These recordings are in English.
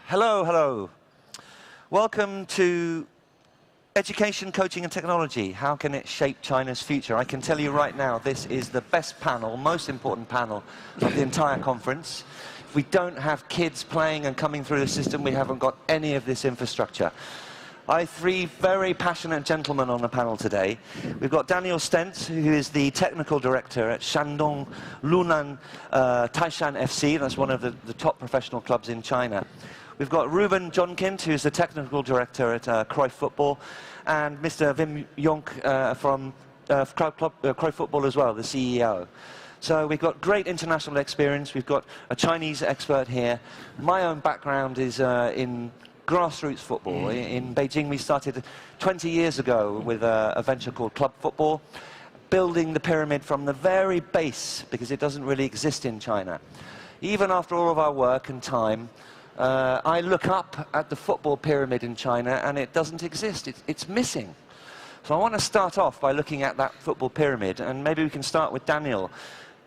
Hello, hello. Welcome to Education, Coaching and Technology. How can it shape China's future? I can tell you right now, this is the best panel, most important panel of the entire conference. If we don't have kids playing and coming through the system, we haven't got any of this infrastructure. I have three very passionate gentlemen on the panel today. We've got Daniel Stentz, who is the technical director at Shandong Lunan Taishan FC. That's one of the top professional clubs in China. We've got Ruben Johnkind, who's the technical director at Cruyff Football, and Mr. Wim Jonk from Cruyff Football as well, the CEO. So we've got great international experience. We've got a Chinese expert here. My own background is in grassroots football. In Beijing, we started 20 years ago with a venture called Club Football, building the pyramid from the very base, because it doesn't really exist in China. Even after all of our work and time, I look up at the football pyramid in China and it doesn't exist. It's missing. So I want to start off by looking at that football pyramid, and maybe we can start with Daniel.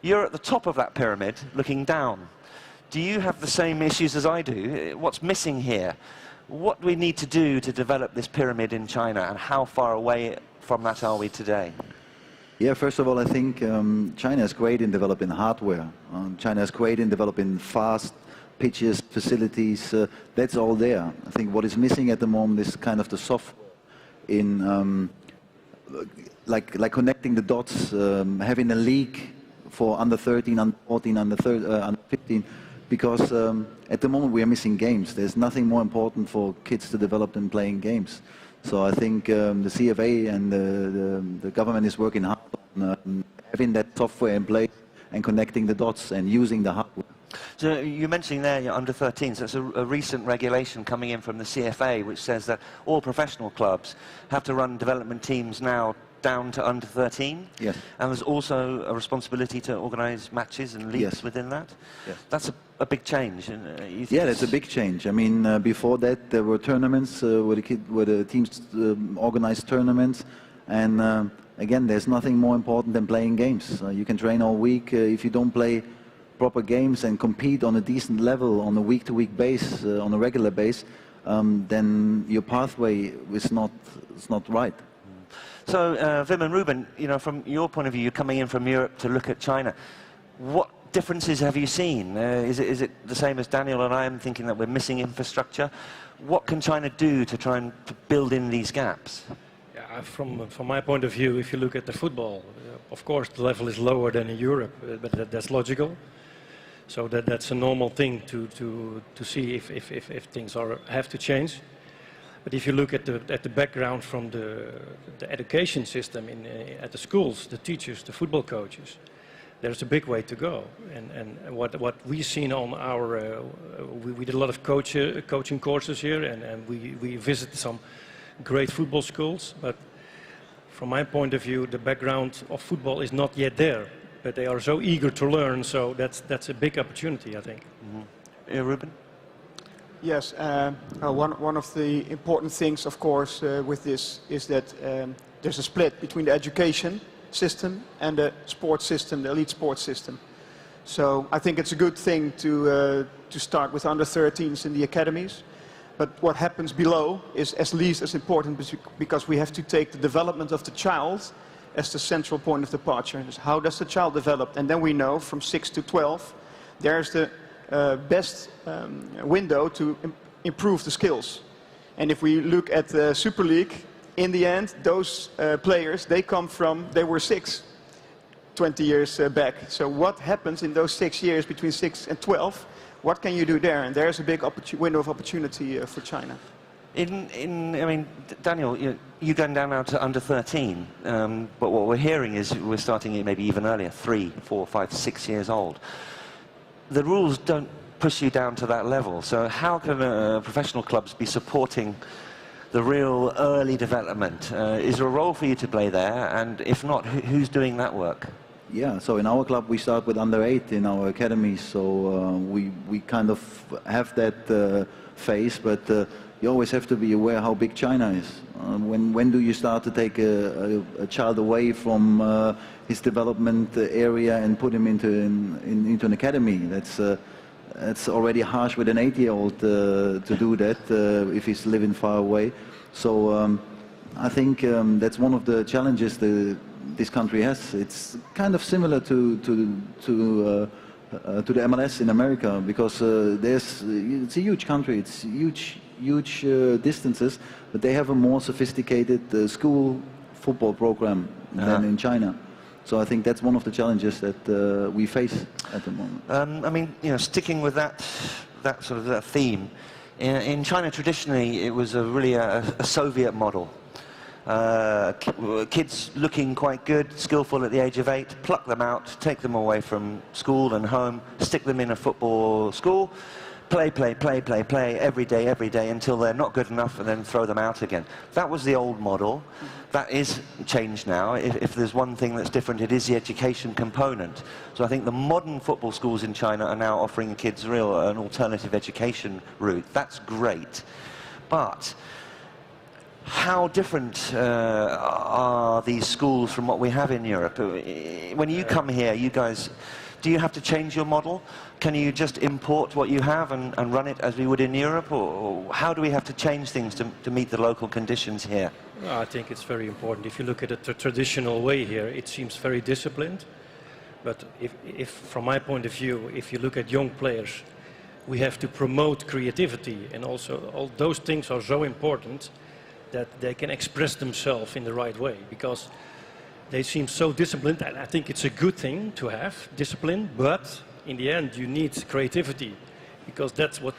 You're at the top of that pyramid looking down. Do you have the same issues as I do? What's missing here? What do we need to do to develop this pyramid in China, and how far away from that are we today? Yeah, first of all, I think China is great in developing hardware. China is great in developing fast pitches, facilities. That's all there. I think what is missing at the moment is kind of the software in like connecting the dots, having a league for under 13, under 14, under 15. Because at the moment we are missing games. There's nothing more important for kids to develop than playing games. So I think the CFA and the government is working hard on having that software in place and connecting the dots and using the hardware. So you're mentioning there you're under 13, so it's a recent regulation coming in from the CFA which says that all professional clubs have to run development teams now down to under 13. Yes. And there's also a responsibility to organize matches and leagues Yes. within that. Yes. That's a big change. Yeah, that's a big change. I mean, before that there were tournaments where the teams organized tournaments, and again, there's nothing more important than playing games. You can train all week. If you don't play proper games and compete on a decent level on a week-to-week base, on a regular base, then your pathway is not right. So, Wim and Ruben, you know, from your point of view, you're coming in from Europe to look at China. What differences have you seen? Is it the same as Daniel and I am thinking that we're missing infrastructure? What can China do to try and build in these gaps? Yeah, from my point of view, if you look at the football, of course the level is lower than in Europe, but that's logical. So that's a normal thing to see if things have to change. But if you look at the background from the education system at the schools, the teachers, the football coaches, there's a big way to go. And what we've seen on our, we did a lot of coaching courses here, and we visited some great football schools. But from my point of view, the background of football is not yet there. But they are so eager to learn, so that's a big opportunity, I think. Mm-hmm. Ruben? Yes, one of the important things, of course, with this is that there's a split between the education system and the sports system, the elite sports system. So I think it's a good thing to start with under 13s in the academies. But what happens below is at least as important, because we have to take the development of the child as the central point of departure. How does the child develop? And then we know from 6 to 12, there's the best window to improve the skills. And if we look at the Super League, in the end, those players, they were 6 20 years back. So what happens in those 6 years between 6 and 12? What can you do there? And there's a big window of opportunity for China. I mean, Daniel, you're going down now to under 13, but what we're hearing is we're starting it maybe even earlier, 3, 4, 5, 6 years old. The rules don't push you down to that level, so how can professional clubs be supporting the real early development? Is there a role for you to play there, and if not, who's doing that work? Yeah, so in our club we start with under 8 in our academy, so we kind of have that phase, but you always have to be aware how big China is. When do you start to take a child away from his development area and put him into an academy? That's it's already harsh with an 8-year-old to do that if he's living far away. So I think that's one of the challenges this country has. It's kind of similar to the MLS in America, because it's a huge country, it's huge distances, but they have a more sophisticated school football program than in China. So I think that's one of the challenges that we face at the moment. I mean, you know, sticking with that sort of that theme, in China traditionally it was really a Soviet model. Kids looking quite good, skillful at the age of 8, pluck them out, take them away from school and home, stick them in a football school, play every day until they're not good enough, and then throw them out again. That was the old model. That is changed now. If there's one thing that's different, it is the education component. So I think the modern football schools in China are now offering kids an alternative education route. That's great. But how different are these schools from what we have in Europe? When you come here, you guys, do you have to change your model? Can you just import what you have and run it as we would in Europe? Or how do we have to change things to meet the local conditions here? Well, I think it's very important. If you look at the traditional way here, it seems very disciplined. But if from my point of view, if you look at young players, we have to promote creativity, and also all those things are so important that they can express themselves in the right way, because they seem so disciplined, and I think it's a good thing to have discipline, but in the end you need creativity, because that's what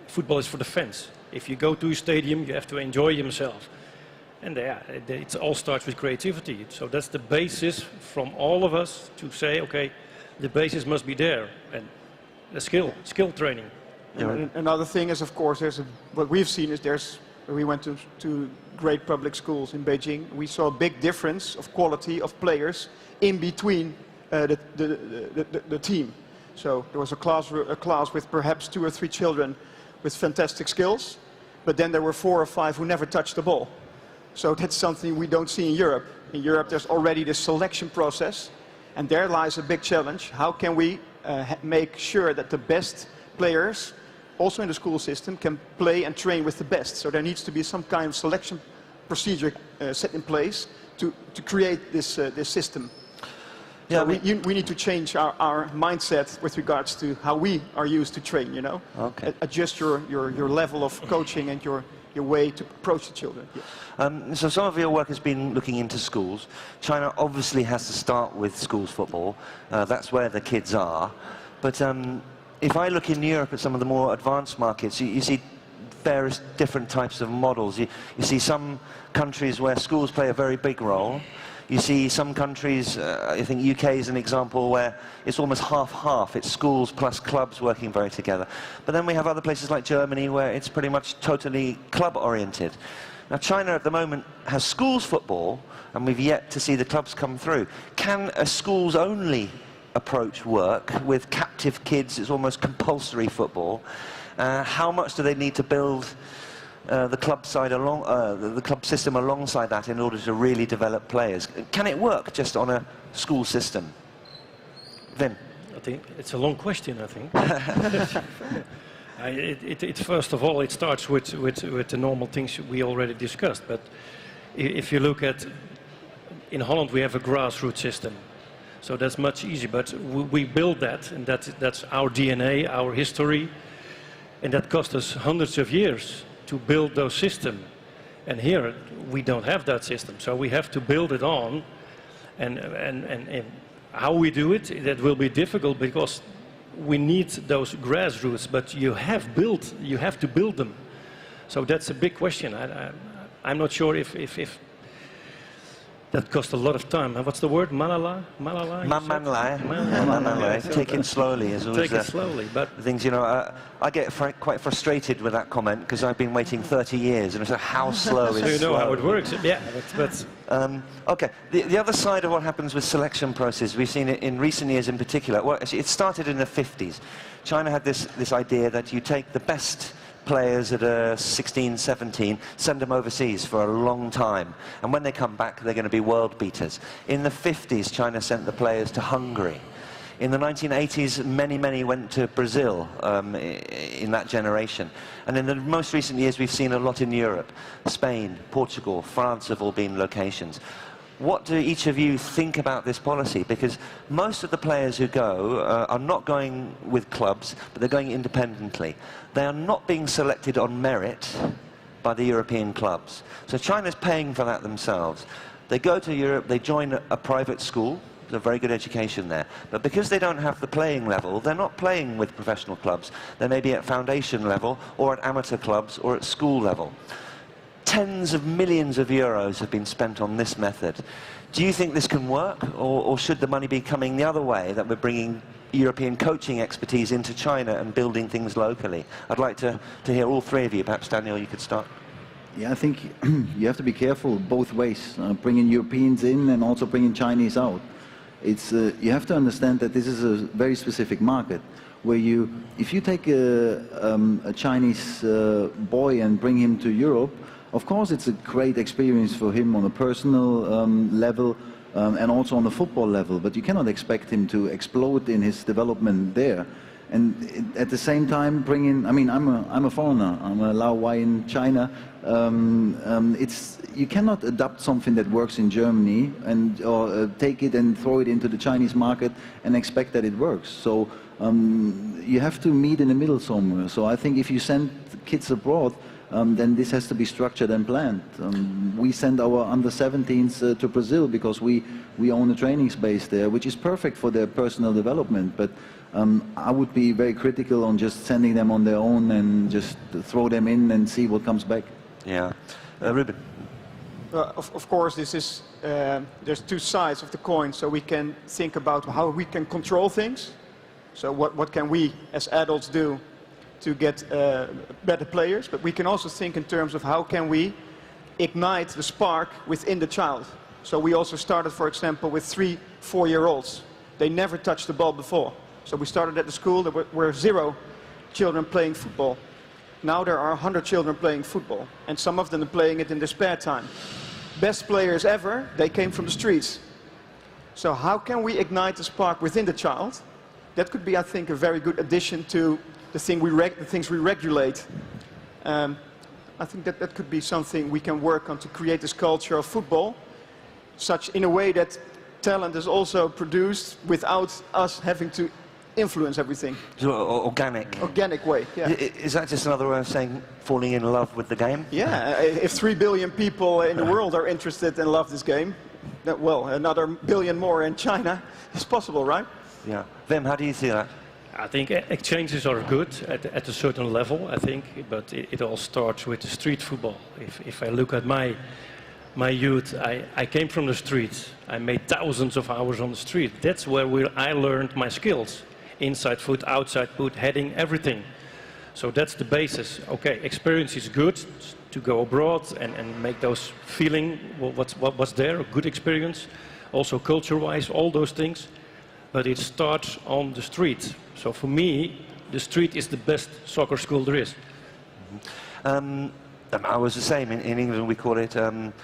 football is for the fans. If you go to a stadium, you have to enjoy yourself, and it all starts with creativity. So that's the basis from all of us to say, okay, the basis must be there, and the skill training. And another thing is, of course, what we've seen is we went to great public schools in Beijing. We saw a big difference of quality of players in between the team. So there was a class with perhaps 2 or 3 children with fantastic skills, but then there were 4 or 5 who never touched the ball. So that's something we don't see in Europe. In Europe, there's already this selection process, and there lies a big challenge. How can we make sure that the best players, also in the school system, can play and train with the best? So there needs to be some kind of selection procedure set in place to create this system. Yeah, so we need to change our mindset with regards to how we are used to train, you know? Okay. Adjust your level of coaching and your way to approach the children. Yes. So some of your work has been looking into schools. China obviously has to start with schools football. That's where the kids are. But if I look in Europe at some of the more advanced markets, you see various different types of models. You see some countries where schools play a very big role. You see some countries, I think UK is an example, where it's almost half-half. It's schools plus clubs working very together. But then we have other places like Germany where it's pretty much totally club-oriented. Now China at the moment has schools football, and we've yet to see the clubs come through. Can a schools-only approach work with captive kids? It's almost compulsory football. How much do they need to build the club side the club system alongside that in order to really develop players? Can it work just on a school system? Vin? I think it's a long question, I think. First of all, it starts with the normal things we already discussed. But if you look at, in Holland we have a grassroots system. So that's much easier, but we build that, and that's our DNA, our history, and that cost us hundreds of years to build those systems. And here we don't have that system, so we have to build it on. And how we do it, that will be difficult, because we need those grassroots, but you have to build them. So that's a big question. I'm not sure if that cost a lot of time. What's the word? Malala? Take it slowly. Take it slowly. But things, you know, I get quite frustrated with that comment, because I've been waiting 30 years, and so how slow is so you know slow? how it works. Yeah. But okay. The other side of what happens with selection process, we've seen it in recent years in particular. Well, actually, it started in the 50s. China had this idea that you take the best players at 16, 17, send them overseas for a long time, and when they come back they're going to be world beaters. In the 50s China sent the players to Hungary. In the 1980s, many went to Brazil in that generation. And in the most recent years, we've seen a lot in Europe. Spain, Portugal, France have all been locations. What do each of you think about this policy? Because most of the players who go are not going with clubs, but they're going independently. They are not being selected on merit by the European clubs. So China's paying for that themselves. They go to Europe, they join a private school, there's a very good education there. But because they don't have the playing level, they're not playing with professional clubs. They may be at foundation level, or at amateur clubs, or at school level. Tens of millions of euros have been spent on this method. Do you think this can work, or should the money be coming the other way, that we're bringing European coaching expertise into China and building things locally? I'd like to hear all three of you. Perhaps, Daniel, you could start. Yeah, I think you have to be careful both ways, bringing Europeans in and also bringing Chinese out. It's, you have to understand that this is a very specific market, where if you take a Chinese boy and bring him to Europe, of course it's a great experience for him on a personal level and also on the football level, but you cannot expect him to explode in his development there. And at the same time bring in, I mean, I'm a foreigner, I'm a Lao Wai in China. You cannot adopt something that works in Germany or take it and throw it into the Chinese market and expect that it works. So you have to meet in the middle somewhere. So I think if you send kids abroad, then this has to be structured and planned. We send our under-17s to Brazil because we own a training space there, which is perfect for their personal development. But I would be very critical on just sending them on their own and just throw them in and see what comes back. Yeah. Ruben? Of course, this is, there's two sides of the coin, so we can think about how we can control things. So what can we as adults do to get better players, but we can also think in terms of how can we ignite the spark within the child. So we also started, for example, with 3, 4-year-olds. They never touched the ball before. So we started at the school, there were 0 children playing football. Now there are 100 children playing football, and some of them are playing it in their spare time. Best players ever, they came from the streets. So how can we ignite the spark within the child? That could be, I think, a very good addition to the things we regulate. I think that could be something we can work on to create this culture of football, such in a way that talent is also produced without us having to influence everything. So, organic. Organic way, yeah. Is that just another way of saying falling in love with the game? Yeah, if 3 billion people in the world are interested and love this game, then, well, another billion more in China is possible, right? Yeah. Wim, how do you see that? I think exchanges are good at a certain level, I think, but it all starts with the street football. If I look at my youth, I came from the streets. I made thousands of hours on the street. That's where I learned my skills. Inside foot, outside foot, heading, everything. So that's the basis. Okay, experience is good to go abroad and make those feeling what's there, a good experience. Also culture-wise, all those things. But it starts on the street. So for me, the street is the best soccer school there is. I was the same. In England, we call it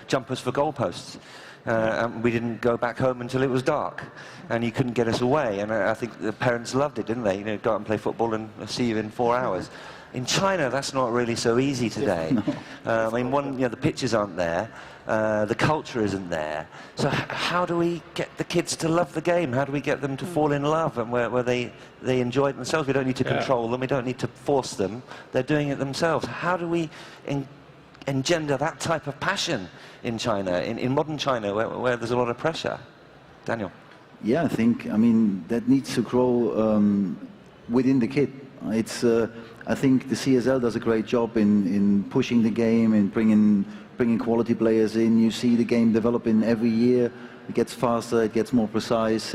jumpers for goalposts. We didn't go back home until it was dark, and you couldn't get us away. And I think the parents loved it, didn't they? You know, go out and play football and see you in 4 hours. In China, that's not really so easy today. No. I mean, the pitches aren't there, the culture isn't there. So how do we get the kids to love the game? How do we get them to fall in love and where they enjoy it themselves? We don't need to control them, we don't need to force them. They're doing it themselves. How do we engender that type of passion in China, in modern China, where there's a lot of pressure? Daniel? Yeah, I mean, that needs to grow within the kid. I think the CSL does a great job in pushing the game and bringing quality players in. You see the game developing every year. It gets faster, it gets more precise.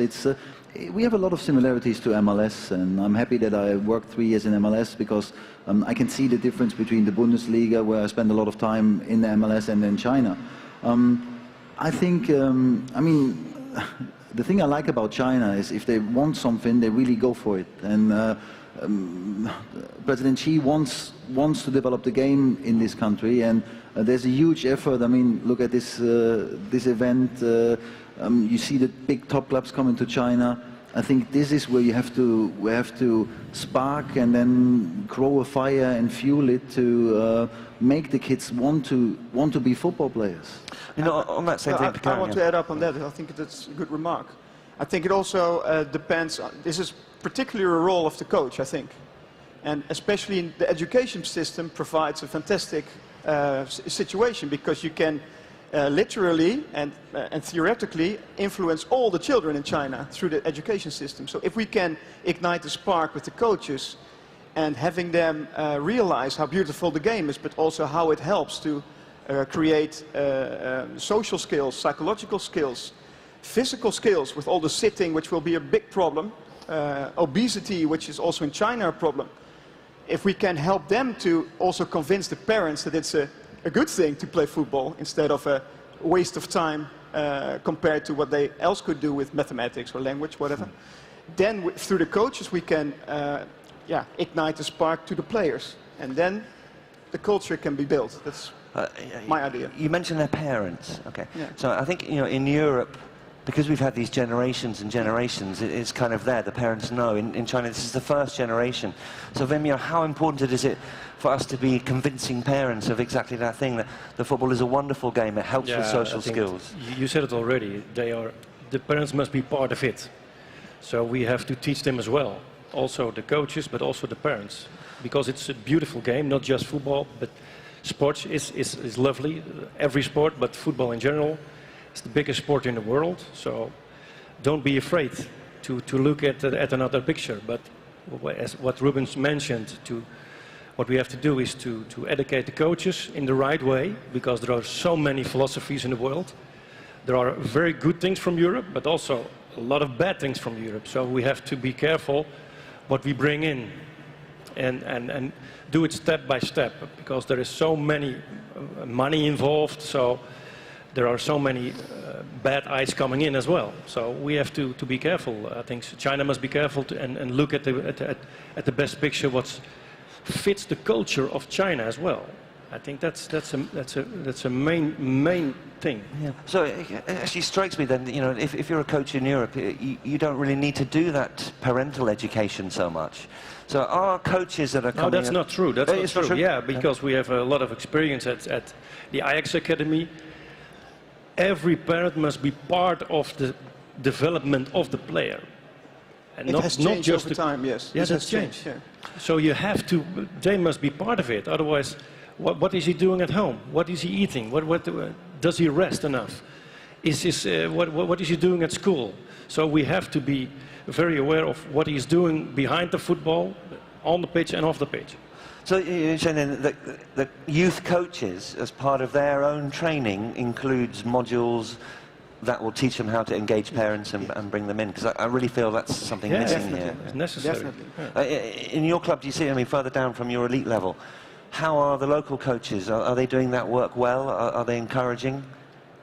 We have a lot of similarities to MLS, and I'm happy that I worked 3 years in MLS because I can see the difference between the Bundesliga, where I spend a lot of time in the MLS, and then China. I think, I mean, the thing I like about China is if they want something, they really go for it. And President Xi wants to develop the game in this country, and there's a huge effort. I mean, look at this event. You see the big top clubs coming to China. I think this is where you have to spark and then grow a fire and fuel it to make the kids want to be football players. You know, on that same thing, I want to add up on that. I think that's a good remark. I think it also depends. This is particularly a role of the coach, I think, and especially in the education system provides a fantastic situation, because you can literally and theoretically influence all the children in China through the education system. So if we can ignite the spark with the coaches and having them realize how beautiful the game is, but also how it helps to create social skills, psychological skills, physical skills with all the sitting, which will be a big problem, obesity, which is also in China a problem. If we can help them to also convince the parents that it's a good thing to play football instead of a waste of time compared to what they else could do with mathematics or language, whatever, then through the coaches we can ignite the spark to the players, and then the culture can be built. That's my idea. You mentioned their parents. Okay. Yeah. So I think, you know, in Europe, because we've had these generations and generations, it's kind of there. The parents know. In China, this is the first generation. So then, you know, how important is it for us to be convincing parents of exactly that thing, that the football is a wonderful game, it helps with social skills? You said it already. The parents must be part of it. So we have to teach them as well. Also the coaches, but also the parents. Because it's a beautiful game, not just football, but sports is lovely. Every sport, but football in general. It's the biggest sport in the world, so don't be afraid to look at another picture. But as what Rubens mentioned, what we have to do is to educate the coaches in the right way, because there are so many philosophies in the world. There are very good things from Europe, but also a lot of bad things from Europe. So we have to be careful what we bring in and do it step by step, because there is so many money involved. So there are so many bad eyes coming in as well. So we have to be careful. I think China must be careful and look at the best picture, what fits the culture of China as well. I think that's a main thing. Yeah. So it actually strikes me then, you know, if you're a coach in Europe, you don't really need to do that parental education so much. So our coaches that are coming... No, that's not true. That's not true. Yeah, because yeah. we have a lot of experience at the Ajax Academy. Every parent must be part of the development of the player. And it not, has changed not just over time, yes. Yes, it's changed. Yeah. So you have to, they must be part of it. Otherwise, what is he doing at home? What is he eating? Does he rest enough? What is he doing at school? So we have to be very aware of what he's doing behind the football, on the pitch and off the pitch. So you're saying that the youth coaches, as part of their own training, includes modules that will teach them how to engage parents and bring them in? Because I really feel that's something missing here. It's necessary. Definitely. In your club, do you see, I mean, further down from your elite level, how are the local coaches? Are they doing that work well? Are they encouraging?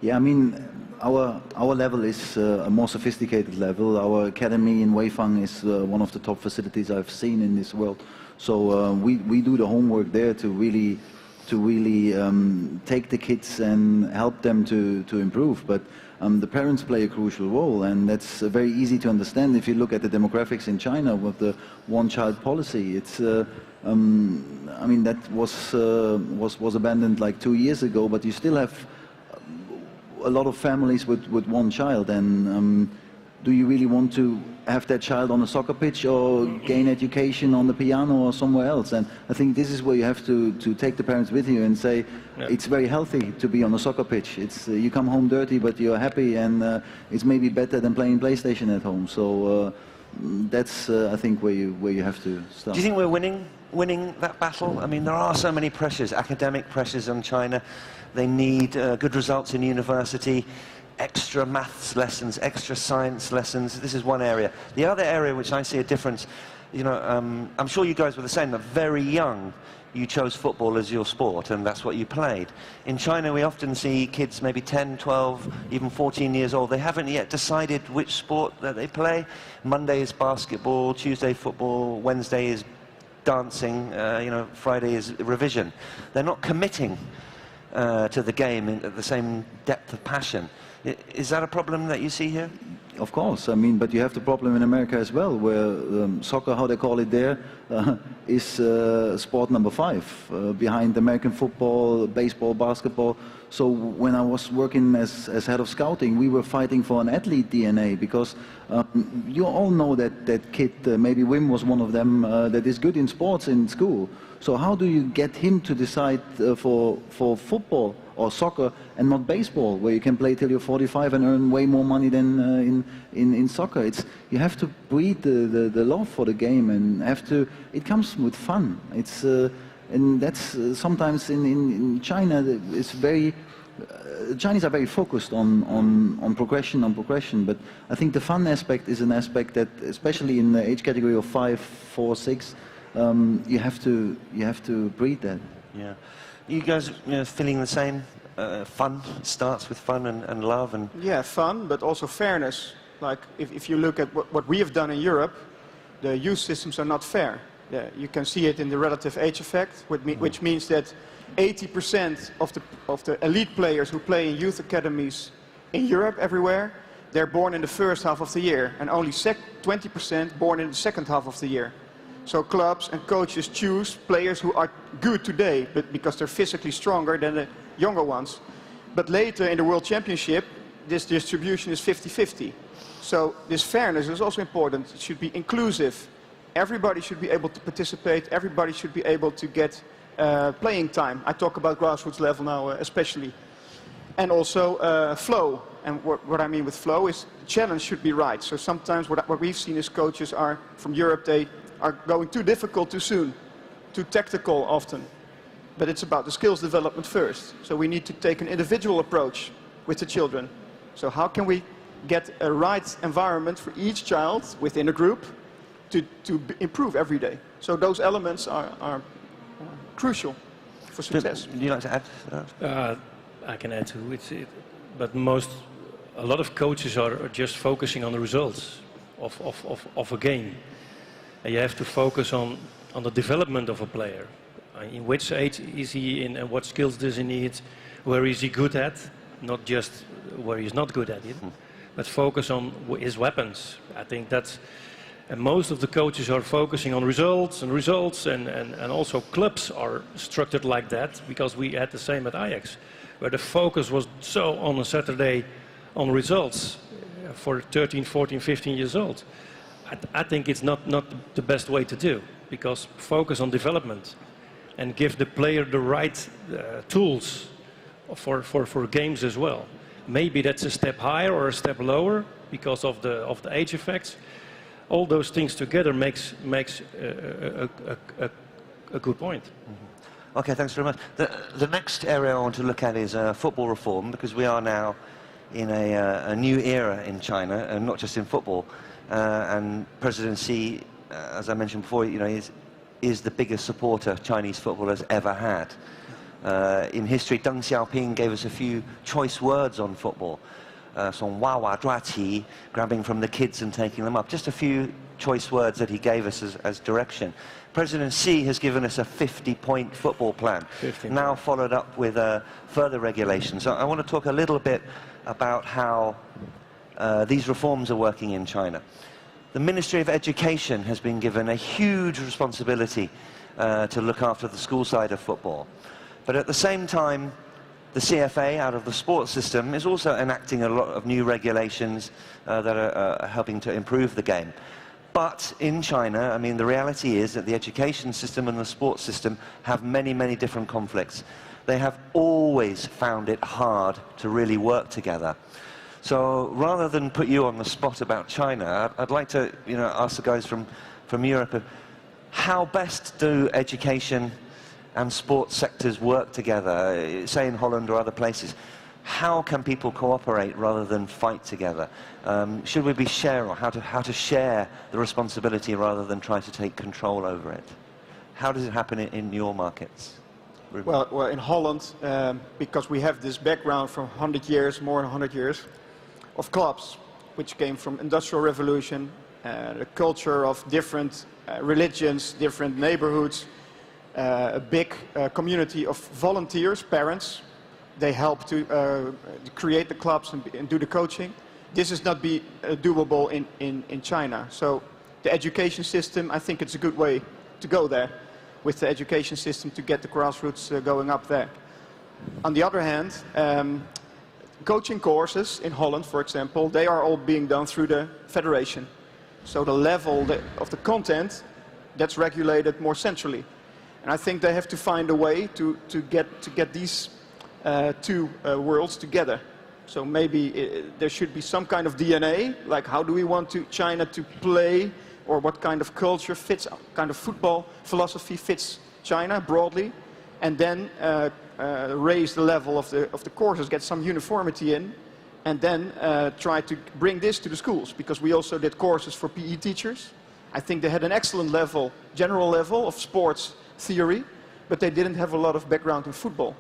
Yeah, I mean, our level is a more sophisticated level. Our academy in Weifang is one of the top facilities I've seen in this world. So we do the homework there to really take the kids and help them to improve. But the parents play a crucial role, and that's very easy to understand if you look at the demographics in China with the one-child policy. It's I mean, that was abandoned like 2 years ago, but you still have a lot of families with one child. And do you really want to have that child on a soccer pitch or gain education on the piano or somewhere else? And I think this is where you have to take the parents with you and say, it's very healthy to be on a soccer pitch. It's you come home dirty, but you're happy, and it's maybe better than playing PlayStation at home. So that's I think where you have to start. Do you think we're winning that battle? I mean, there are so many pressures, academic pressures on China. They need good results in university, extra maths lessons, extra science lessons. This is one area. The other area which I see a difference, you know, I'm sure you guys were the same, that very young you chose football as your sport and that's what you played. In China we often see kids maybe 10, 12, even 14 years old. They haven't yet decided which sport that they play. Monday is basketball, Tuesday football, Wednesday is dancing, you know, Friday is revision. They're not committing to the game at the same depth of passion. Is that a problem that you see here? Of course, I mean, but you have the problem in America as well, where soccer, how they call it there, is sport number 5, behind American football, baseball, basketball. So when I was working as head of scouting, we were fighting for an athlete DNA, because you all know that kid, maybe Wim was one of them, that is good in sports in school. So how do you get him to decide for football or soccer and not baseball, where you can play till you're 45 and earn way more money than in soccer? You have to breed the love for the game, and it comes with fun. And that's sometimes in China, it's very, Chinese are very focused on progression, but I think the fun aspect is an aspect that, especially in the age category of 5, 4, 6, you have to breed that. Yeah. You guys feeling the same? Fun starts with fun and love and... Yeah, fun, but also fairness. Like, if you look at what we have done in Europe, the youth systems are not fair. Yeah, you can see it in the relative age effect, which means that 80% of the elite players who play in youth academies in Europe, everywhere, they're born in the first half of the year, and only 20% born in the second half of the year. So clubs and coaches choose players who are good today, but because they're physically stronger than the younger ones. But later in the World Championship, this distribution is 50-50. So this fairness is also important. It should be inclusive. Everybody should be able to participate. Everybody should be able to get playing time. I talk about grassroots level now especially. And also flow. And what I mean with flow is the challenge should be right. So sometimes what we've seen is coaches are from Europe, they are going too difficult too soon, too tactical often. But it's about the skills development first. So we need to take an individual approach with the children. So how can we get a right environment for each child within a group to improve every day? So those elements are crucial for success. Would you like to add to that? I can add to it, but a lot of coaches are just focusing on the results of a game. And you have to focus on the development of a player. In which age is he in, and what skills does he need? Where is he good at? Not just where he's not good at it, but focus on his weapons. I think that's, and most of the coaches are focusing on results, and also clubs are structured like that, because we had the same at Ajax, where the focus was so on a Saturday on results for 13, 14, 15 years old. I think it's not the best way to do, because focus on development and give the player the right tools for games as well. Maybe that's a step higher or a step lower because of the age effects. All those things together makes a good point. Mm-hmm. Okay, thanks very much. The next area I want to look at is football reform, because we are now in a new era in China, and not just in football. And President Xi, as I mentioned before, is the biggest supporter Chinese football has ever had. In history, Deng Xiaoping gave us a few choice words on football. Song wa wa zhua qi, grabbing from the kids and taking them up. Just a few choice words that he gave us as direction. President Xi has given us a 50-point football plan, now followed up with further regulations. So I want to talk a little bit about how these reforms are working in China. The Ministry of Education has been given a huge responsibility to look after the school side of football. But at the same time, the CFA, out of the sports system, is also enacting a lot of new regulations that are helping to improve the game. But in China, I mean, the reality is that the education system and the sports system have many, many different conflicts. They have always found it hard to really work together. So rather than put you on the spot about China, I'd like to ask the guys from Europe, how best do education and sports sectors work together, say in Holland or other places? How can people cooperate rather than fight together? Should we be how to share the responsibility rather than try to take control over it? How does it happen in your markets? Well, in Holland, because we have this background from 100 years, more than 100 years, of clubs, which came from Industrial Revolution, the culture of different religions, different neighborhoods, a big community of volunteers, parents, they help to create the clubs and do the coaching. This is not doable in China. So the education system, I think it's a good way to go there, with the education system to get the grassroots going up there. On the other hand, coaching courses in Holland, for example, they are all being done through the federation. So the level of the content, that's regulated more centrally. And I think they have to find a way to get these two worlds together. So maybe there should be some kind of DNA, like how do we want China to play, or what kind of culture fits, kind of football philosophy fits China broadly, and then raise the level of the courses, get some uniformity in, and then try to bring this to the schools, because we also did courses for PE teachers. I think they had an excellent level, general level of sports theory, but they didn't have a lot of background in football.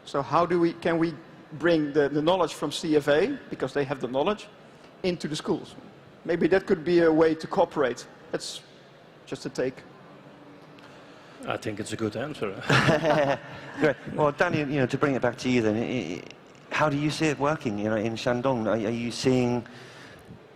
So how can we bring the knowledge from CFA, because they have the knowledge, into the schools? Maybe that could be a way to cooperate. That's just a take. I think it's a good answer. Great. Well, Danny, to bring it back to you then, how do you see it working, in Shandong? Are you seeing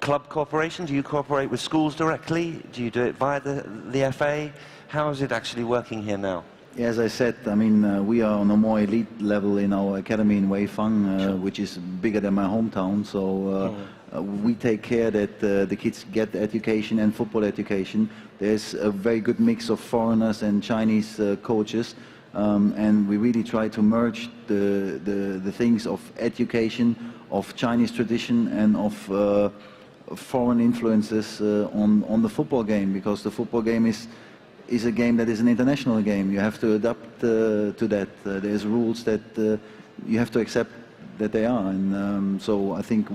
club cooperation? Do you cooperate with schools directly? Do you do it via the FA? How is it actually working here now? Yeah, as I said, I mean, we are on a more elite level in our academy in Weifang, Sure. which is bigger than my hometown. So we take care that the kids get education and football education. There's a very good mix of foreigners and Chinese coaches, and we really try to merge the things of education, of Chinese tradition, and of foreign influences on the football game, because the football game is a game that is an international game. You have to adapt to that. There's rules that you have to accept that they are, and so I think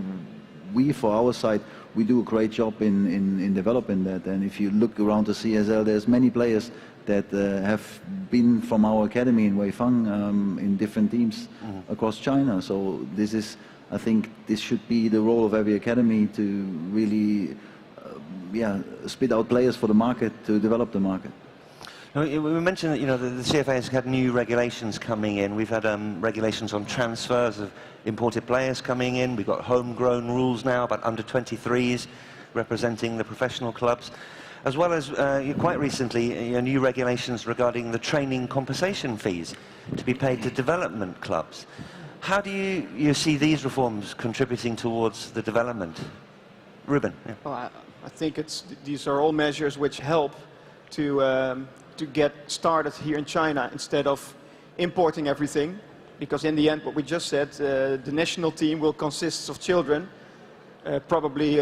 we, for our side, we do a great job in developing that. And if you look around the CSL, there's many players that have been from our academy in Weifang in different teams across China. So this is, I think, this should be the role of every academy to really, spit out players for the market, to develop the market. Now, we mentioned that the CFA has had new regulations coming in. We've had regulations on transfers of imported players coming in. We've got homegrown rules now about under-23s representing the professional clubs, as well as quite recently new regulations regarding the training compensation fees to be paid to development clubs. How do you see these reforms contributing towards the development? Ruben? Yeah. Well, I think these are all measures which help to get started here in China instead of importing everything, because in the end, what we just said, the national team will consist of children, probably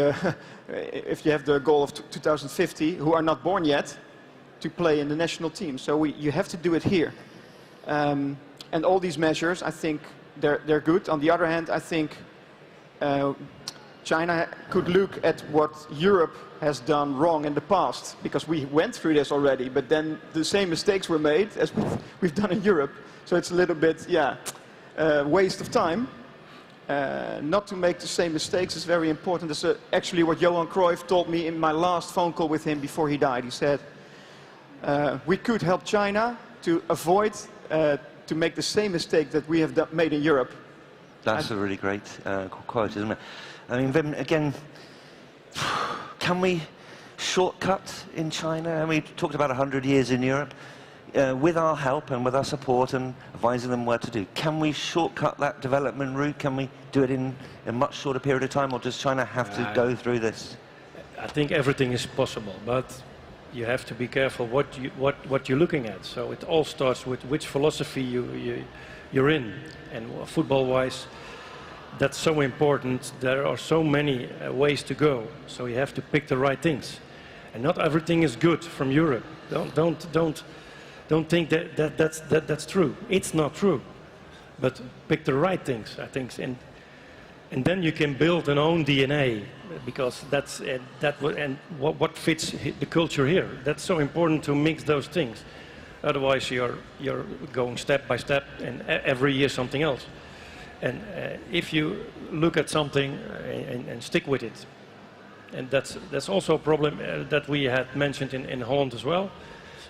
if you have the goal of 2050, who are not born yet, to play in the national team. So you have to do it here. And all these measures, I think they're good. On the other hand, I think China could look at what Europe has done wrong in the past, because we went through this already, but then the same mistakes were made as we've done in Europe. So it's a little bit, waste of time. Not to make the same mistakes is very important. That's actually what Johan Cruyff told me in my last phone call with him before he died. He said, we could help China to avoid to make the same mistake that we have made in Europe. That's a really great quote, isn't it? I mean, Wim, again, can we shortcut in China? And we talked about 100 years in Europe. With our help and with our support and advising them what to do, can we shortcut that development route? Can we do it in a much shorter period of time, or does China have to go through this? I think everything is possible, but you have to be careful what you're looking at. So it all starts with which philosophy you're in, and football-wise, that's so important. There are so many ways to go, so you have to pick the right things, and not everything is good from Europe. Don't think that's true. It's not true, but pick the right things, I think, and then you can build an own DNA, because that's what fits the culture here. That's so important to mix those things. Otherwise, you're going step by step, and every year something else. And if you look at something and stick with it, and that's also a problem that we had mentioned in Holland as well.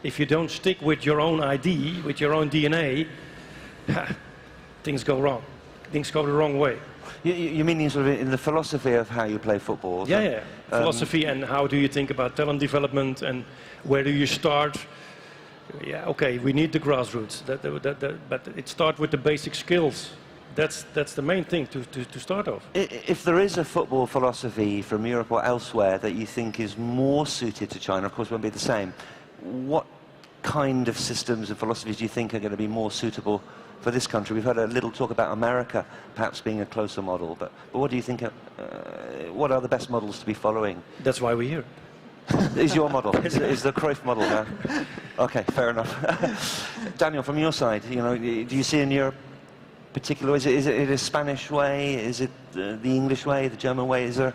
If you don't stick with your own ID, with your own DNA, things go wrong. Things go the wrong way. You mean sort of in the philosophy of how you play football? Yeah, yeah. Philosophy and how do you think about talent development and where do you start? Yeah, okay, we need the grassroots, but it starts with the basic skills. That's the main thing to start off. If there is a football philosophy from Europe or elsewhere that you think is more suited to China, of course it won't be the same, what kind of systems and philosophies do you think are going to be more suitable for this country? We've heard a little talk about America perhaps being a closer model, but what do you think, what are the best models to be following? That's why we're here. Is your model, is the Cruyff model now? Okay, fair enough. Daniel, from your side, you know, do you see in Europe particular, is it a Spanish way, is it the English way, the German way? Is there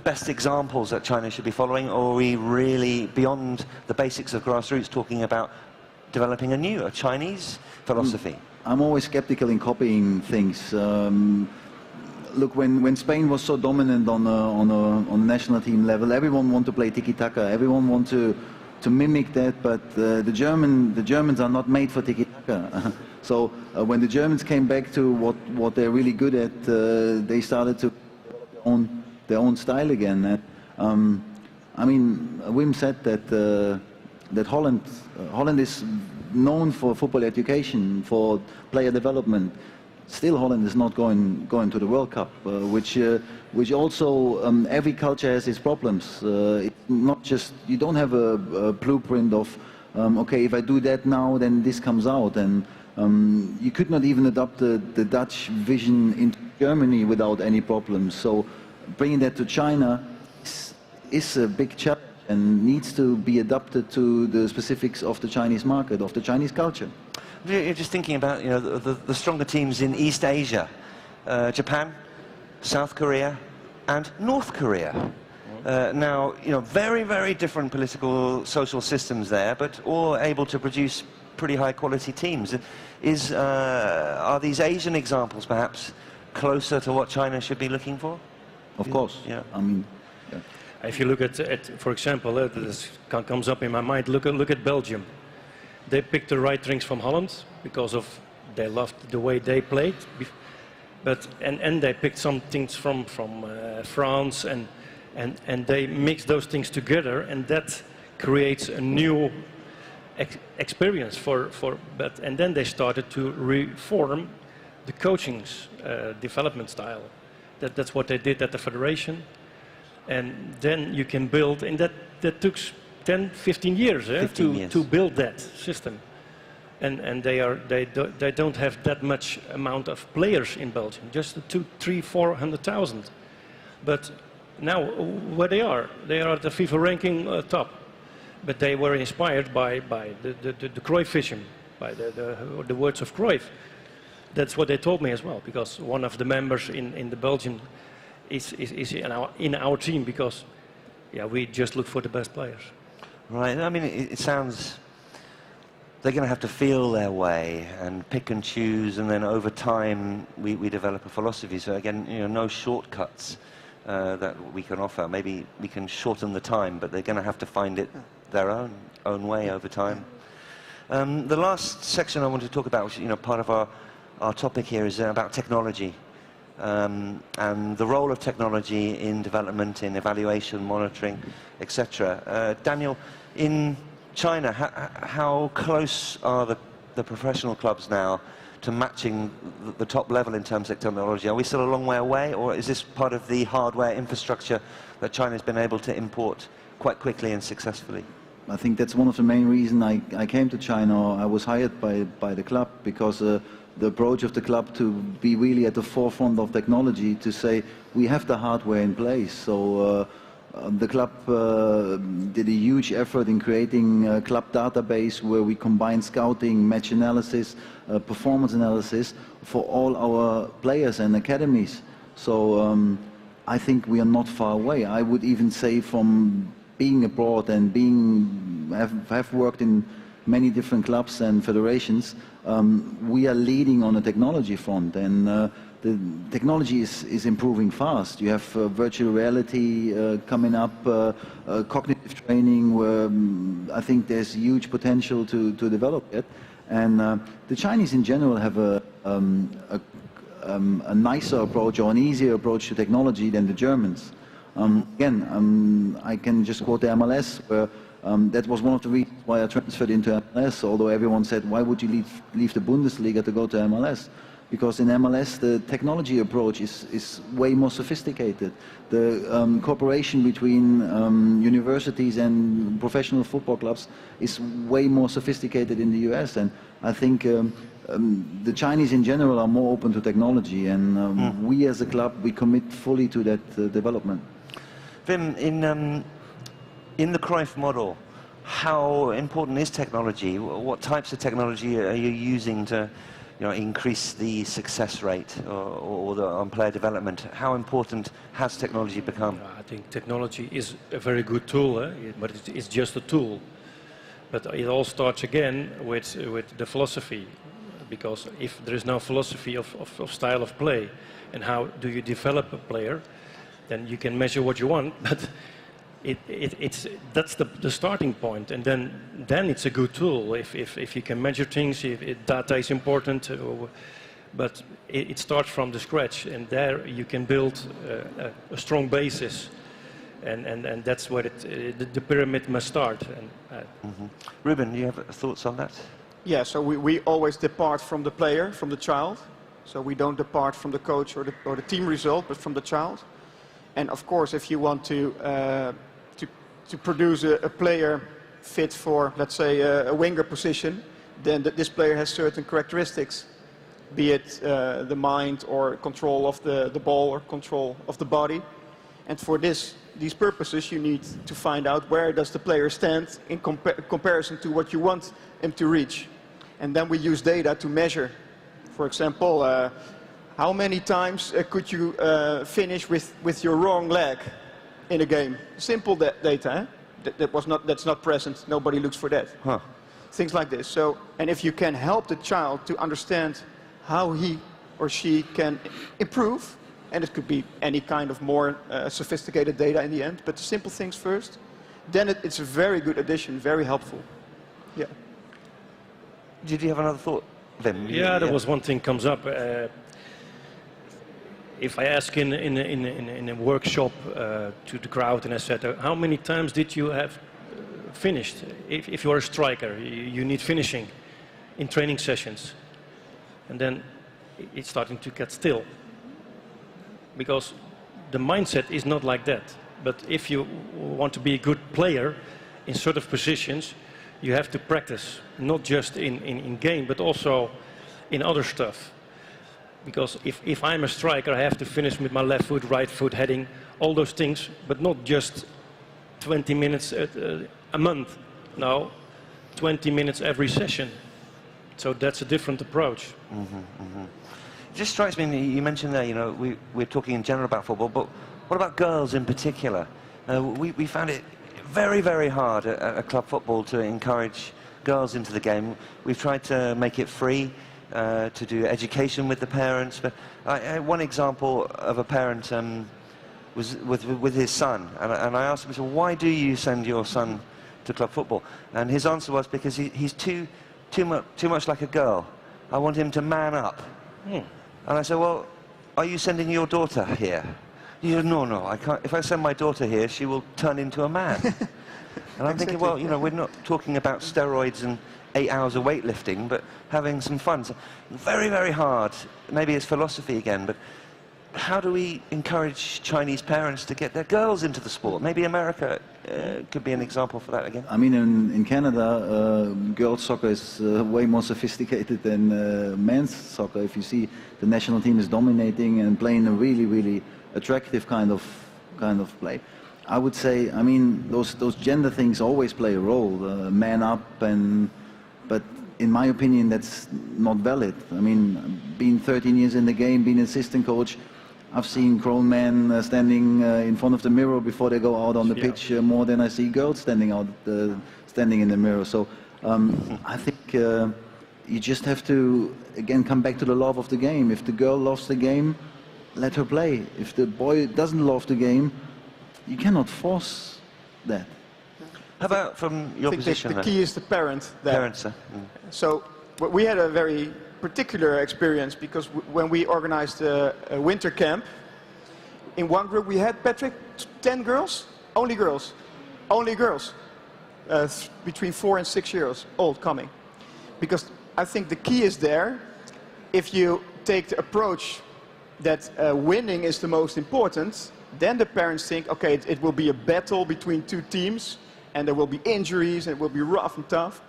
best examples that China should be following, or are we really beyond the basics of grassroots talking about developing a Chinese philosophy? I'm always skeptical in copying things. Look, when Spain was so dominant on a national team level, everyone wanted to play tiki-taka. Everyone wanted to mimic that, but the Germans are not made for tiki-taka. So when the Germans came back to what they're really good at, they started to develop their own style again. And, I mean, Wim said that Holland is known for football education, for player development. Still, Holland is not going to the World Cup, which also every culture has its problems. It's not just, you don't have a blueprint of okay, if I do that now, then this comes out, and you could not even adopt the Dutch vision into Germany without any problems. So bringing that to China is a big challenge and needs to be adapted to the specifics of the Chinese market, of the Chinese culture. You're just thinking about, you know, the stronger teams in East Asia, Japan, South Korea, and North Korea. Now, you know, very, very different political, social systems there, but all able to produce pretty high-quality teams. Are these Asian examples perhaps closer to what China should be looking for? Of course. Yeah. I mean, yeah. If you look at for example, this comes up in my mind. Look at Belgium. They picked the right things from Holland because they loved the way they played, but and they picked some things from France and they mixed those things together, and that creates a new experience and then they started to reform the coaching's development style. That's what they did at the federation, and then you can build, and that took 10, 15 years, 15 years to build that system, and they don't have that much amount of players in Belgium, just 200,000, 300,000, 400,000. But now where they are at the FIFA ranking top, but they were inspired by the Cruyff vision, by the words of Cruyff. That's what they told me as well, because one of the members in the Belgian is in our team, because yeah, we just look for the best players. Right, I mean, it sounds they're going to have to feel their way and pick and choose, and then over time we develop a philosophy. So again, you know, no shortcuts that we can offer. Maybe we can shorten the time, but they're going to have to find it their own way over time. The last section I want to talk about, which, you know, part of our topic here, is about technology and the role of technology in development, in evaluation, monitoring, etc. Daniel, in China, how close are the professional clubs now to matching the top level in terms of technology? Are we still a long way away, or is this part of the hardware infrastructure that China's been able to import quite quickly and successfully? I think that's one of the main reasons I came to China. I was hired by the club because the approach of the club to be really at the forefront of technology, to say we have the hardware in place. So the club did a huge effort in creating a club database where we combine scouting, match analysis, performance analysis for all our players and academies. So I think we are not far away. I would even say, from being abroad and have worked in many different clubs and federations, we are leading on the technology front, and the technology is improving fast. You have virtual reality coming up, cognitive training, where I think there's huge potential to develop it. And the Chinese in general have a nicer approach or an easier approach to technology than the Germans. I can just quote the MLS, where that was one of the reasons why I transferred into MLS, although everyone said, why would you leave the Bundesliga to go to MLS? Because in MLS, the technology approach is way more sophisticated. The cooperation between universities and professional football clubs is way more sophisticated in the US. And I think the Chinese in general are more open to technology, and we as a club, we commit fully to that development. Wim, in the Cruyff model, how important is technology? What types of technology are you using to increase the success rate on player development? How important has technology become? I think technology is a very good tool, but it's just a tool. But it all starts again with the philosophy, because if there is no philosophy of style of play and how do you develop a player, then you can measure what you want, but that's the starting point, and then it's a good tool if you can measure things, if data is important, but it starts from the scratch, and there you can build a strong basis, and that's where the pyramid must start. Ruben, you have thoughts on that? Yeah, so we always depart from the player, from the child, so we don't depart from the coach or the team result, but from the child. And of course, if you want to produce a player fit for, let's say, a winger position, then this player has certain characteristics, be it the mind or control of the ball or control of the body. And for these purposes, you need to find out where does the player stand in comparison to what you want him to reach. And then we use data to measure. For example, how many times could you finish with your wrong leg in a game? Simple data, eh? That's not present. Nobody looks for that. Huh. Things like this. So, and if you can help the child to understand how he or she can improve, and it could be any kind of more sophisticated data in the end, but the simple things first, then it's a very good addition, very helpful. Yeah. Did you have another thought, Wim? Yeah, there was one thing comes up. If I ask in a workshop to the crowd and I said, how many times did you have finished? If you're a striker, you need finishing in training sessions. And then it's starting to get still. Because the mindset is not like that. But if you want to be a good player in certain positions, you have to practice, not just in game, but also in other stuff. Because if I'm a striker, I have to finish with my left foot, right foot, heading, all those things, but not just 20 minutes a month. No, 20 minutes every session. So that's a different approach. It just strikes me, you mentioned there, we're talking in general about football, but what about girls in particular? We found it very, very hard at club football to encourage girls into the game. We've tried to make it free, to do education with the parents. But one example of a parent was with his son, and I asked him, so why do you send your son to club football? And his answer was, because he's too much like a girl. I want him to man up. And I said, well, are you sending your daughter here? He said, no, I can't. If I send my daughter here, she will turn into a man. And I'm thinking, well, we're not talking about steroids and 8 hours of weightlifting, but having some fun. So very, very hard. Maybe it's philosophy again, but how do we encourage Chinese parents to get their girls into the sport? Maybe America could be an example for that again. I mean, in Canada, girls soccer is way more sophisticated than men's soccer. If you see, the national team is dominating and playing a really, really attractive kind of play. I would say, I mean, those gender things always play a role. Man up, but in my opinion, that's not valid. I mean, being 13 years in the game, being an assistant coach, I've seen grown men standing in front of the mirror before they go out on the pitch more than I see girls standing in the mirror. So I think you just have to, again, come back to the love of the game. If the girl loves the game, let her play. If the boy doesn't love the game, you cannot force that. How about from your position? The key is the parent there. Parents, So we had a very particular experience because when we organized a winter camp, in one group we had, Patrick, 10 girls, only girls, between 4 and 6 years old coming. Because I think the key is there, if you take the approach that winning is the most important, then the parents think, okay, it will be a battle between two teams, and there will be injuries, and it will be rough and tough.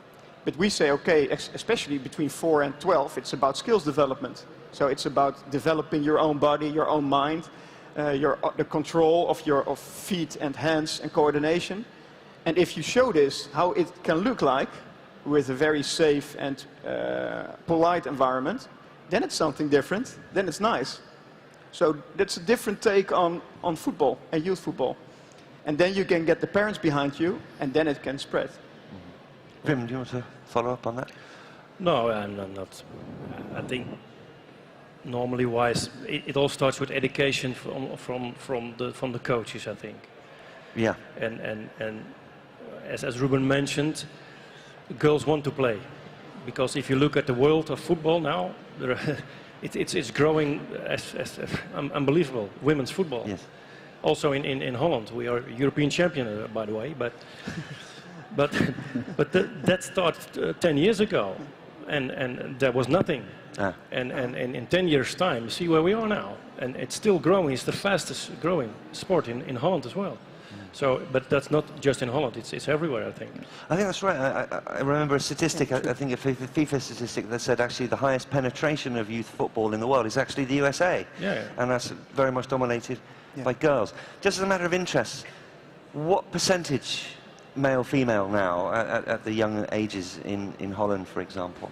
But we say, okay, especially between 4 and 12, it's about skills development. So it's about developing your own body, your own mind, the control of your feet and hands and coordination. And if you show this, how it can look like with a very safe and polite environment, then it's something different, then it's nice. So that's a different take on football and youth football. And then you can get the parents behind you, and then it can spread. Wim, do you want to follow up on that? No, I'm not. I think normally wise, it all starts with education from the coaches, I think. Yeah. And as Ruben mentioned, girls want to play, because if you look at the world of football now, it's growing as unbelievable. Women's football. Yes. Also in Holland, we are European champion, by the way, but that started 10 years ago, and there was nothing. Ah. And in 10 years' time, see where we are now, and it's still growing. It's the fastest growing sport in Holland as well. So, but that's not just in Holland, it's everywhere, I think. I think that's right. I remember a statistic, I think a FIFA statistic that said actually the highest penetration of youth football in the world is actually the USA. Yeah. And that's very much dominated by girls. Just as a matter of interest, what percentage male, female now at the young ages in Holland, for example?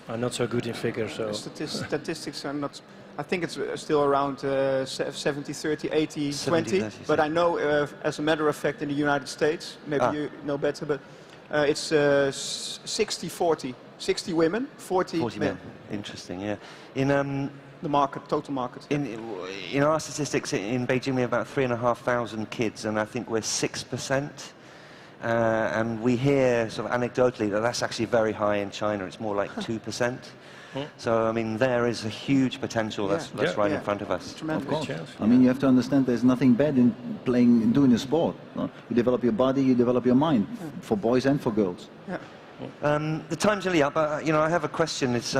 I'm not so good in figures, so... Statistics are not... I think it's still around 70, 30, 80, 70, 20. 30, but I know, as a matter of fact, in the United States, maybe you know better, but it's 60, 40. 60 women, 40 men. Interesting, yeah. In the market, total market. In our statistics in Beijing, we have about 3,500 kids, and I think we're 6%. And we hear sort of anecdotally that that's actually very high in China. It's more like 2%. So, I mean, there is a huge potential that's right in front of us. Of course. I mean, you have to understand there's nothing bad in doing a sport. No? You develop your body, you develop your mind, for boys and for girls. The time's nearly up. You know, I have a question. It's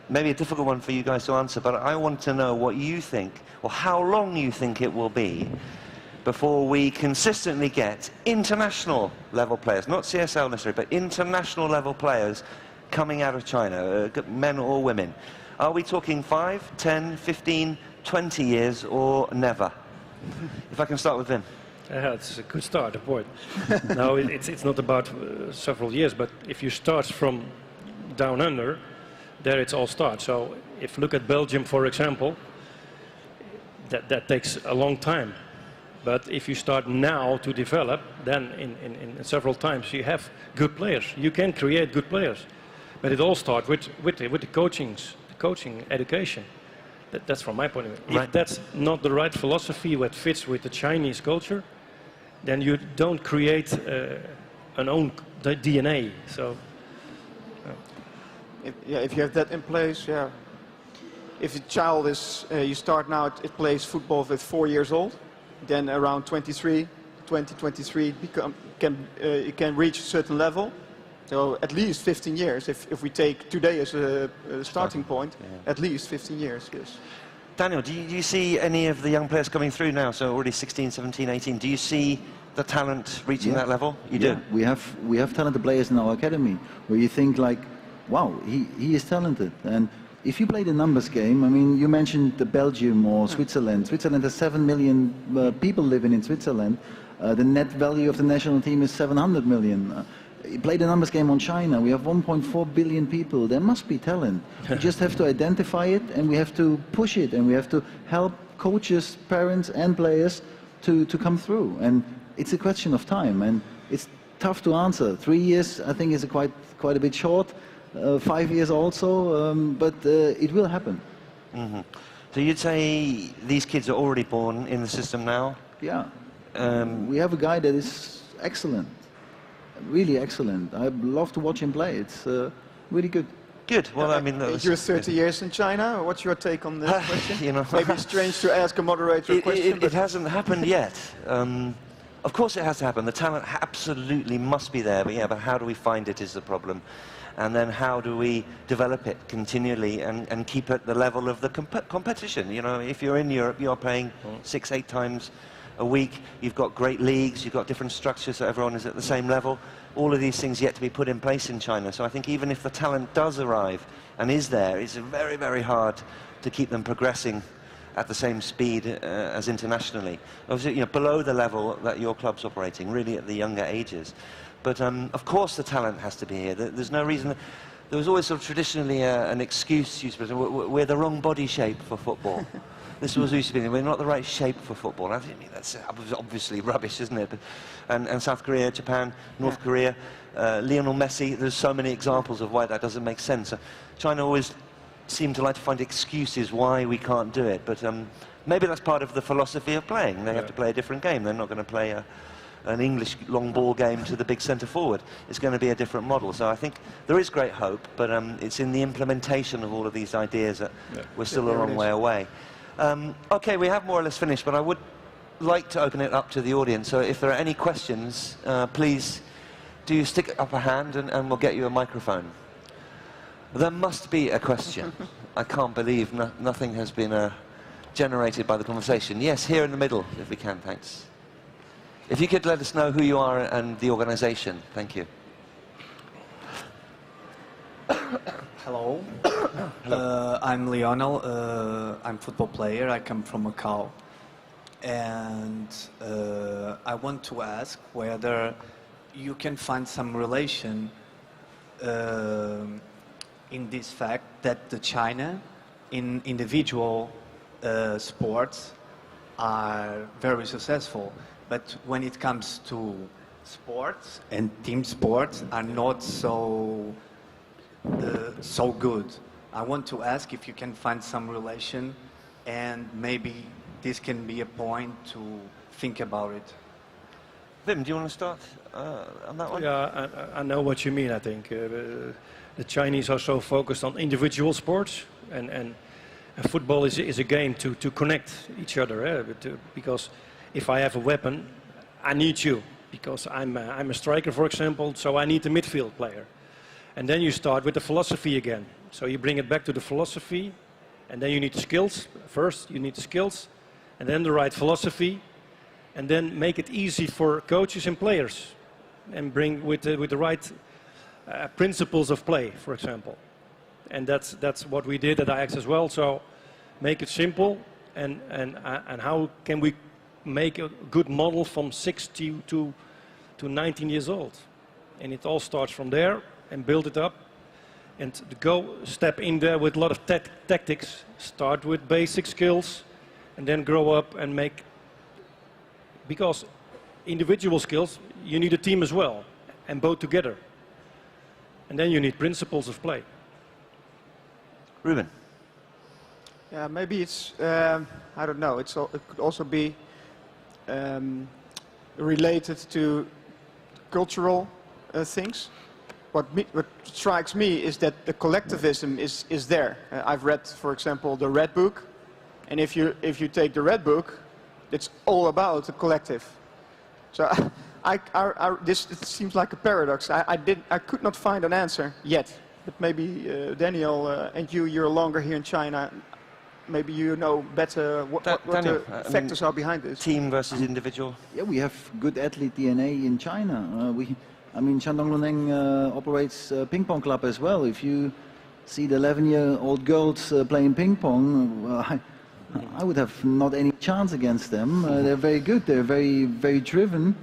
maybe a difficult one for you guys to answer, but I want to know what you think, or how long you think it will be before we consistently get international level players, not CSL necessarily, but international level players coming out of China, men or women. Are we talking 5, 10, 15, 20 years, or never? If I can start with Wim. Yeah, it's a good start, a point. No, it's not about several years, but if you start from down under, there it all starts. So if you look at Belgium, for example, that takes a long time. But if you start now to develop, then in several times you have good players. You can create good players. But it all starts with the coaching education. That's from my point of view. Right. If that's not the right philosophy that fits with the Chinese culture, then you don't create an own DNA. So, if you have that in place, If a child is, you start now, it plays football with 4 years old, then around 23, it can reach a certain level. So at least 15 years, if we take today as a starting point, at least 15 years, yes. Daniel, do you see any of the young players coming through now, so already 16, 17, 18, do you see the talent reaching that level? You do? We have talented players in our academy, where you think like, wow, he is talented. And if you play the numbers game, I mean, you mentioned Belgium or Switzerland. Switzerland has 7 million people living in Switzerland. The net value of the national team is 700 million. You play the numbers game on China, we have 1.4 billion people. There must be talent. We just have to identify it, and we have to push it, and we have to help coaches, parents and players to come through. And it's a question of time, and it's tough to answer. 3 years, I think, is quite a bit short. 5 years also, but it will happen. Mm-hmm. So you'd say these kids are already born in the system now? Yeah. We have a guy that is excellent. Really excellent. I love to watch him play. It's really good. Good. Well, I mean, that was, you're 30 years in China. What's your take on this question? you know, Maybe it's strange to ask a moderator a question. it hasn't happened yet. Of course it has to happen. The talent absolutely must be there, but yeah, but how do we find it is the problem. And then how do we develop it continually and keep at the level of the competition? You know, if you're in Europe, you're playing 6-8 times a week. You've got great leagues, you've got different structures, so everyone is at the same level. All of these things yet to be put in place in China. So I think even if the talent does arrive and is there, it's very, very hard to keep them progressing at the same speed as internationally. Obviously, you know, below the level that your club's operating, really at the younger ages. But of course the talent has to be here. There's no reason. There was always sort of traditionally an excuse used to be, we're the wrong body shape for football. This was used to be, we're not the right shape for football. I mean, that's obviously rubbish, isn't it? But, and South Korea, Japan, North Korea, Lionel Messi, there's so many examples of why that doesn't make sense. China always seem to like to find excuses why we can't do it. But maybe that's part of the philosophy of playing. They have to play a different game. They're not going to play an English long ball game to the big centre forward. It's going to be a different model. So I think there is great hope, but it's in the implementation of all of these ideas that we're still a long way away. Okay, we have more or less finished, but I would like to open it up to the audience. So if there are any questions, please do stick up a hand and we'll get you a microphone. There must be a question. I can't believe nothing has been generated by the conversation. Yes, here in the middle, if we can, thanks. If you could let us know who you are and the organization. Thank you. Hello. I'm Lionel. I'm a football player. I come from Macau. And I want to ask whether you can find some relation in this fact that the China in individual sports are very successful, but when it comes to sports and team sports are not so good. I want to ask if you can find some relation, and maybe this can be a point to think about it. Wim, do you want to start on that one? Yeah, I know what you mean, I think. The Chinese are so focused on individual sports, and football is a game to connect each other. Because if I have a weapon, I need you. Because I'm a striker, for example, so I need a midfield player. And then you start with the philosophy again. So you bring it back to the philosophy, and then you need the skills. First, you need the skills, and then the right philosophy, and then make it easy for coaches and players, and bring with the right principles of play, for example. And that's what we did at Ajax as well. So make it simple, and how can we make a good model from 60 to 19 years old? And it all starts from there, and build it up, and step in there with a lot of tactics. Start with basic skills, and then grow up and make. Because individual skills, you need a team as well, and both together. And then you need principles of play. Ruben. Yeah, maybe it's, I don't know, it could also be related to cultural things. What strikes me is that the collectivism is there. I've read, for example, the Red Book, and if you take the Red Book, it's all about the collective. So this it seems like a paradox. I could not find an answer yet, but maybe Daniel and you're longer here in China. Maybe you know better what Daniel, the factors are behind this. Team versus individual. Yeah, we have good athlete DNA in China. I mean, Shandong Luneng operates a ping pong club as well. If you see the 11-year-old girls playing ping pong, I would have not any chance against them. They're very good. They're very, very driven.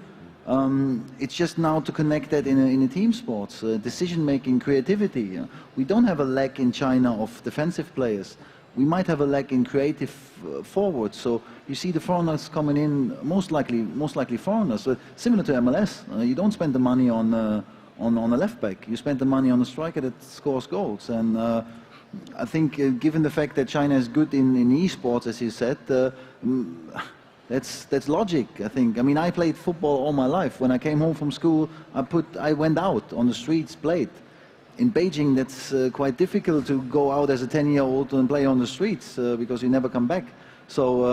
It's just now to connect that in a team sports, decision-making, creativity. We don't have a lack in China of defensive players. We might have a lack in creative forwards. So you see the foreigners coming in, most likely foreigners. Similar to MLS, you don't spend the money on a left back. You spend the money on a striker that scores goals. And I think, given the fact that China is good in esports, as you said, that's logic. I think. I mean, I played football all my life. When I came home from school, I went out on the streets, played. in Beijing, that's quite difficult to go out as a 10-year-old and play on the streets because you never come back. So,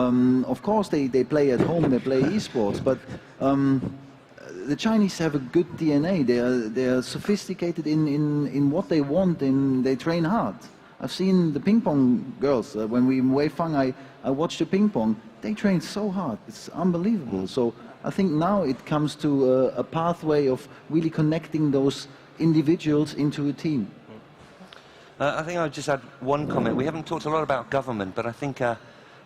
of course, they play at home, they play esports, but the Chinese have a good DNA. They are sophisticated in what they want, and they train hard. I've seen the ping pong girls. When we in Weifang, I watched the ping pong. They train so hard. It's unbelievable. So I think now it comes to a pathway of really connecting those individuals into a team. I think I would just add one comment. We haven't talked a lot about government, but I think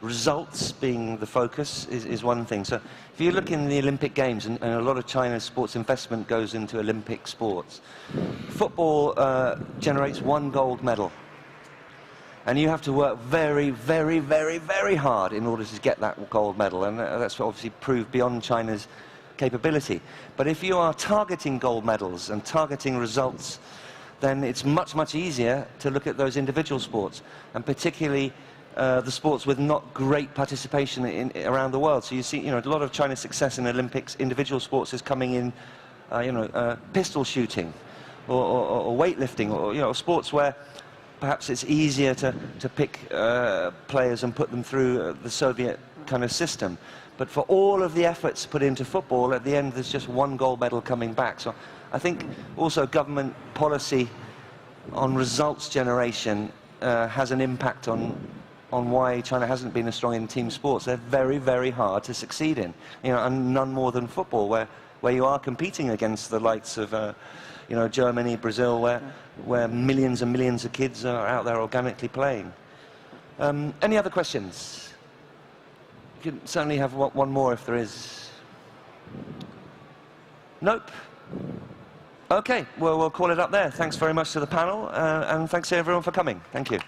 results being the focus is one thing. So if you look in the Olympic Games, and a lot of China's sports investment goes into Olympic sports, football generates 1 gold medal. And you have to work very, very, very, very hard in order to get that gold medal, and that's obviously proved beyond China's capability. But if you are targeting gold medals and targeting results, then it's much, much easier to look at those individual sports, and particularly the sports with not great participation around the world. So you see, a lot of China's success in Olympics individual sports is coming in, pistol shooting, or weightlifting, or sports where perhaps it's easier to pick players and put them through the Soviet kind of system. But for all of the efforts put into football, at the end there's just 1 gold medal coming back. So I think also government policy on results generation has an impact on why China hasn't been as strong in team sports. They're very, very hard to succeed in, and none more than football, where you are competing against the likes of Germany, Brazil, where millions and millions of kids are out there organically playing. Any other questions? You can certainly have one more if there is. Nope. Okay, well, we'll call it up there. Thanks very much to the panel, and thanks to everyone for coming. Thank you.